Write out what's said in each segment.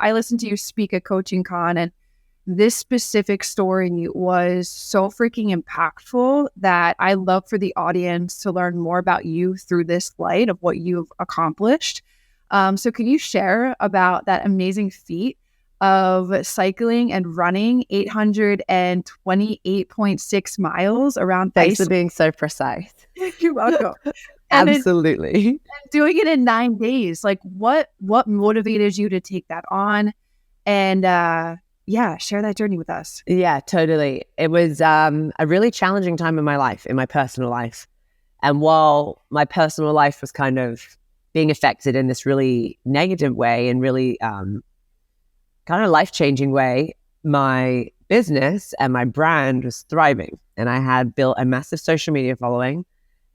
I listened to you speak at Coaching Con, and this specific story was so freaking impactful that I love for the audience to learn more about you through this light of what you've accomplished. So can you share about that amazing feat of cycling and running 828.6 miles around Thanks Iceland? for being so precise. You're welcome. Absolutely. Doing it in 9 days. Like what motivated you to take that on? And share that journey with us. Yeah, totally. It was a really challenging time in my life, in my personal life. And while my personal life was kind of being affected in this really negative way and really kind of life-changing way, my business and my brand was thriving. And I had built a massive social media following,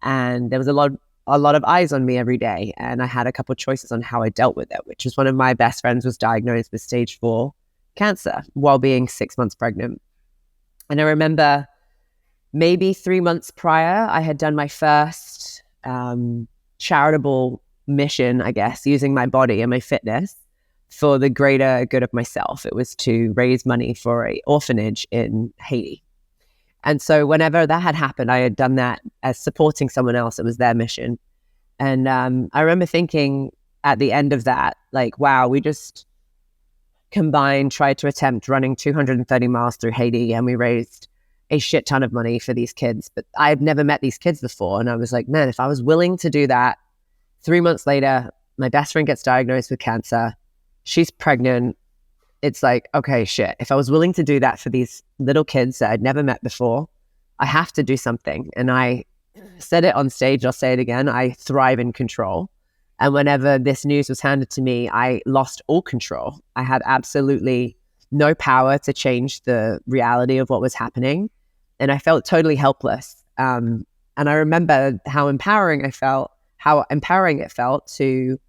and there was a lot of eyes on me every day. And I had a couple of choices on how I dealt with it, which was one of my best friends was diagnosed with stage 4 cancer while being 6 months pregnant. And I remember maybe 3 months prior, I had done my first charitable mission, I guess, using my body and my fitness for the greater good of myself. It was to raise money for an orphanage in Haiti. And so whenever that had happened, I had done that as supporting someone else. It was their mission. And I remember thinking at the end of that, like, wow, we just tried to attempt running 230 miles through Haiti, and we raised a shit ton of money for these kids. But I had never met these kids before. And I was like, man, if I was willing to do that, 3 months later, my best friend gets diagnosed with cancer. She's pregnant. It's like, okay, shit. If I was willing to do that for these little kids that I'd never met before, I have to do something. And I said it on stage. I'll say it again. I thrive in control. And whenever this news was handed to me, I lost all control. I had absolutely no power to change the reality of what was happening. And I felt totally helpless. And I remember how empowering it felt to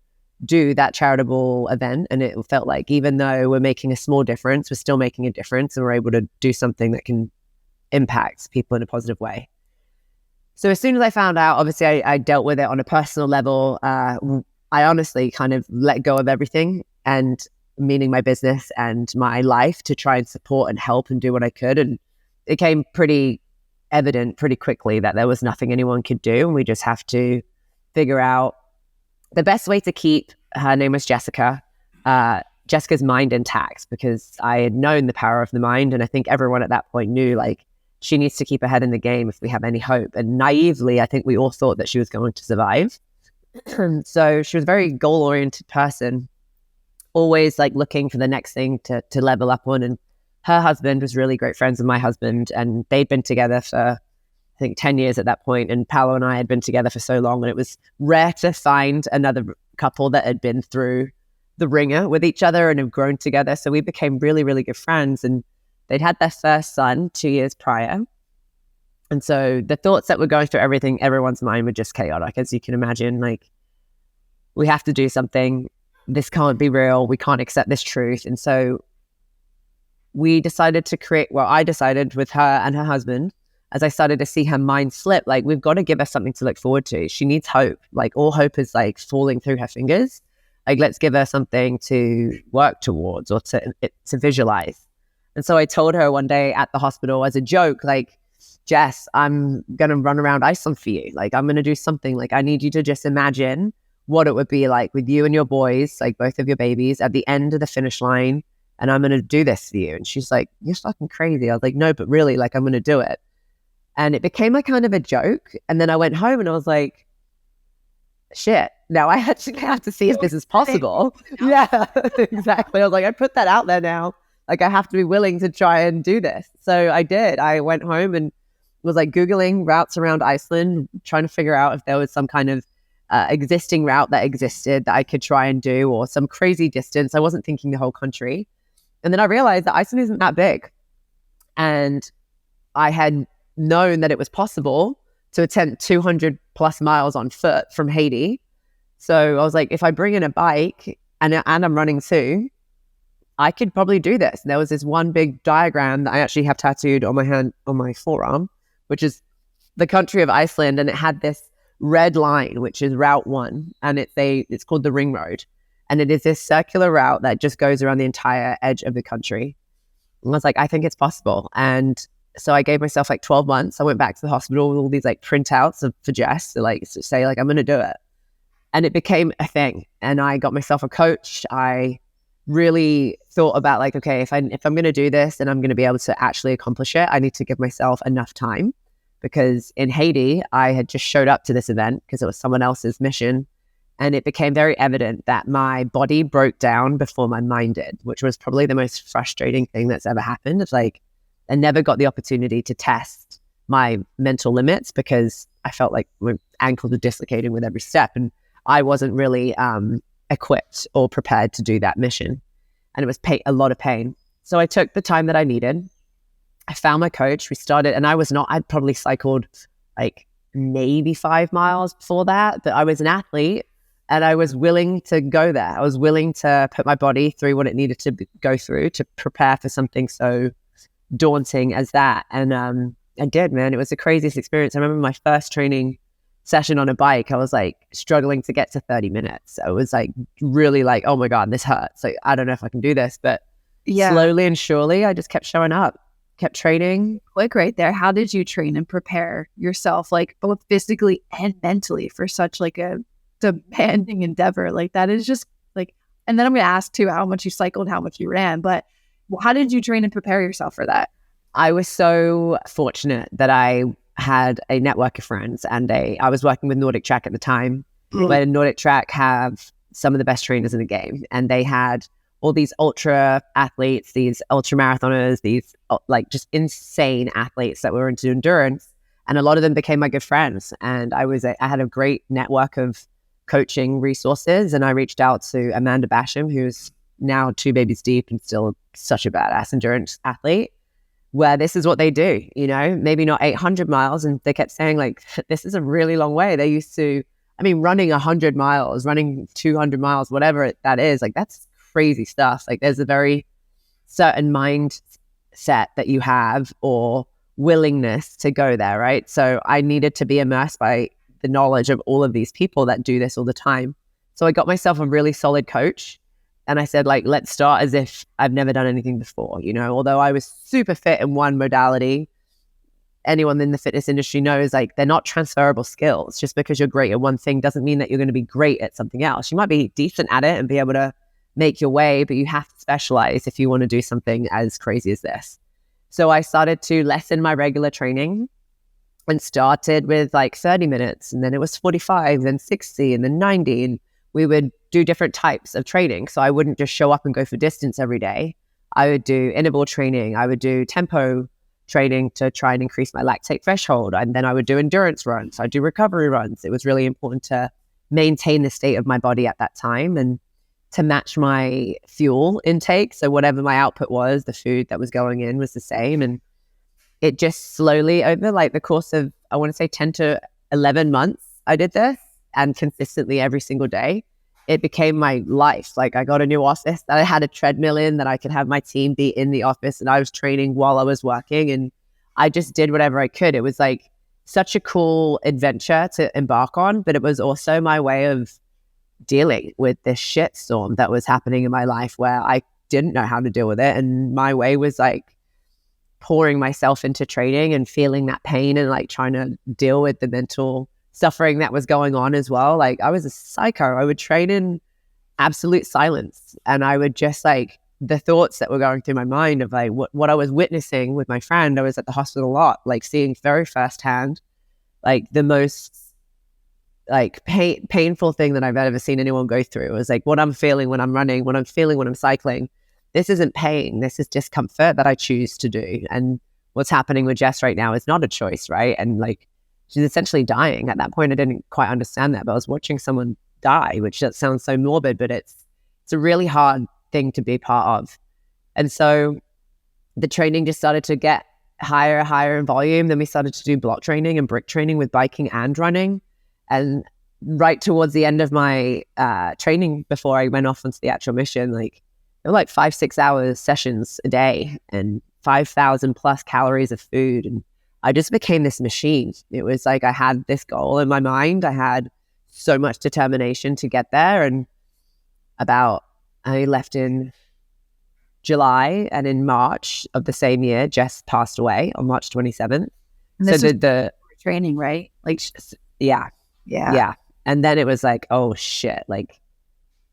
do that charitable event. And it felt like even though we're making a small difference, we're still making a difference, and we're able to do something that can impact people in a positive way. So as soon as I found out, obviously I dealt with it on a personal level. I honestly kind of let go of everything, and meaning my business and my life, to try and support and help and do what I could. And it became pretty evident pretty quickly that there was nothing anyone could do. And we just have to figure out the best way to keep, her name was Jessica's mind intact, because I had known the power of the mind. And I think everyone at that point knew, like, she needs to keep her head in the game if we have any hope. And naively, I think we all thought that she was going to survive. So she was a very goal-oriented person, always like looking for the next thing to level up on. And her husband was really great friends with my husband, and they'd been together for, I think, 10 years at that point. And Paolo and I had been together for so long, and it was rare to find another couple that had been through the ringer with each other and have grown together. So we became really, really good friends. And they'd had their first son 2 years prior. And so the thoughts that were going through everyone's mind were just chaotic, as you can imagine. Like, we have to do something. This can't be real. We can't accept this truth. And so we decided to I decided with her and her husband, as I started to see her mind slip, like, we've got to give her something to look forward to. She needs hope. Like, all hope is like falling through her fingers. Like, let's give her something to work towards or to visualize. And so I told her one day at the hospital as a joke, like, Jess, I'm going to run around Iceland for you. Like, I'm going to do something. Like, I need you to just imagine what it would be like with you and your boys, like both of your babies, at the end of the finish line. And I'm going to do this for you. And she's like, you're fucking crazy. I was like, no, but really, like, I'm going to do it. And it became like kind of a joke. And then I went home and I was like, shit, now I actually have to see if this is possible. Yeah, exactly. I was like, I put that out there now. Like, I have to be willing to try and do this. So I did. I went home and was like Googling routes around Iceland, trying to figure out if there was some kind of existing route that existed that I could try and do, or some crazy distance. I wasn't thinking the whole country. And then I realized that Iceland isn't that big. And I had known that it was possible to attempt 200 plus miles on foot from Haiti. So I was like, if I bring in a bike and I'm running too, I could probably do this. And there was this one big diagram that I actually have tattooed on my hand, on my forearm, which is the country of Iceland. And it had this red line, which is Route 1. And it's called the Ring Road. And it is this circular route that just goes around the entire edge of the country. And I was like, I think it's possible. And so I gave myself like 12 months. I went back to the hospital with all these like printouts for Jess to say like, I'm going to do it. And it became a thing. And I got myself a coach. I really thought about like, okay, if I'm going to do this and I'm going to be able to actually accomplish it, I need to give myself enough time. Because in Haiti, I had just showed up to this event because it was someone else's mission. And it became very evident that my body broke down before my mind did, which was probably the most frustrating thing that's ever happened. It's like, I never got the opportunity to test my mental limits because I felt like my ankles were dislocating with every step. And I wasn't really equipped or prepared to do that mission. And it was a lot of pain. So I took the time that I needed. I found my coach. We started, and I'd probably cycled like maybe 5 miles before that, but I was an athlete and I was willing to go there. I was willing to put my body through what it needed to go through to prepare for something so daunting as that. And I did, man. It was the craziest experience. I remember my first training session on a bike, I was like struggling to get to 30 minutes. I was like really like, oh my God, this hurts. Like, I don't know if I can do this. But slowly and surely, I just kept showing up, kept training. Quick right there. How did you train and prepare yourself, like both physically and mentally for such like a demanding endeavor? Like that is just like, and then I'm going to ask too, how much you cycled, how much you ran, but how did you train and prepare yourself for that? I was so fortunate that I had a network of friends and I was working with Nordic Track at the time, where Nordic Track have some of the best trainers in the game. And they had all these ultra athletes, these ultra marathoners, these like just insane athletes that were into endurance. And a lot of them became my good friends. And I had a great network of coaching resources. And I reached out to Amanda Basham, who's now 2 babies deep and still such a badass endurance athlete, where this is what they do, you know, maybe not 800 miles. And they kept saying like, this is a really long way. They used to, I mean, running 100 miles, running 200 miles, whatever that is, like, that's crazy stuff. Like there's a very certain mindset that you have or willingness to go there, right? So I needed to be immersed by the knowledge of all of these people that do this all the time. So I got myself a really solid coach. And I said, like, let's start as if I've never done anything before, you know, although I was super fit in one modality. Anyone in the fitness industry knows, like, they're not transferable skills. Just because you're great at one thing doesn't mean that you're going to be great at something else. You might be decent at it and be able to make your way, but you have to specialize if you want to do something as crazy as this. So I started to lessen my regular training and started with like 30 minutes, and then it was 45, then 60, and then 90. And we would do different types of training. So I wouldn't just show up and go for distance every day. I would do interval training. I would do tempo training to try and increase my lactate threshold. And then I would do endurance runs. I'd do recovery runs. It was really important to maintain the state of my body at that time and to match my fuel intake. So whatever my output was, the food that was going in was the same. And it just slowly over like the course of, I want to say 10 to 11 months, I did this, and consistently every single day. It became my life. Like I got a new office that I had a treadmill in that I could have my team be in the office, and I was training while I was working, and I just did whatever I could. It was like such a cool adventure to embark on, but it was also my way of dealing with this shitstorm that was happening in my life where I didn't know how to deal with it. And my way was like pouring myself into training and feeling that pain and like trying to deal with the mental suffering that was going on as well. Like I was a psycho. I would train in absolute silence, and I would just like the thoughts that were going through my mind of like what I was witnessing with my friend. I was at the hospital a lot, like seeing very firsthand, like the most like painful thing that I've ever seen anyone go through. It was like what I'm feeling when I'm running, what I'm feeling when I'm cycling. This isn't pain. This is discomfort that I choose to do. And what's happening with Jess right now is not a choice, right? And like she's essentially dying. At that point, I didn't quite understand that, but I was watching someone die, which that sounds so morbid, but it's a really hard thing to be part of. And so the training just started to get higher in volume. Then we started to do block training and brick training with biking and running. And right towards the end of my training, before I went off onto the actual mission, like there were like 5-6 hours sessions a day and 5,000 plus calories of food. And I just became this machine. It was like I had this goal in my mind. I had so much determination to get there. And I left in July, and in March of the same year, Jess passed away on March 27th. And So this is the training, right? Like, yeah. yeah. And then it was like, oh shit, like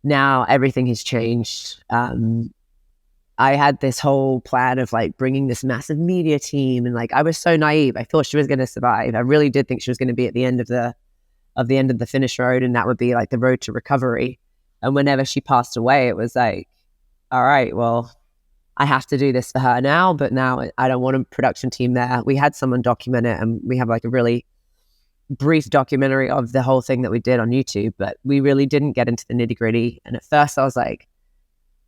now everything has changed. I had this whole plan of like bringing this massive media team, and like I was so naive. I thought she was going to survive. I really did think she was going to be at the end of the finish road, and that would be like the road to recovery. And whenever she passed away, it was like, all right, well, I have to do this for her now, but now I don't want a production team there. We had someone document it, and we have like a really brief documentary of the whole thing that we did on YouTube, but we really didn't get into the nitty gritty. And at first I was like,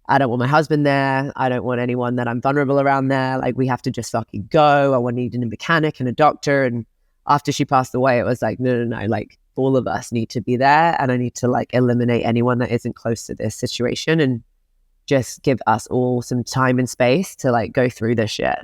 I don't want my husband there. I don't want anyone that I'm vulnerable around there. Like, we have to just fucking go. I want to need a mechanic and a doctor. And after she passed away, it was like, no. Like, all of us need to be there. And I need to like eliminate anyone that isn't close to this situation and just give us all some time and space to like go through this shit.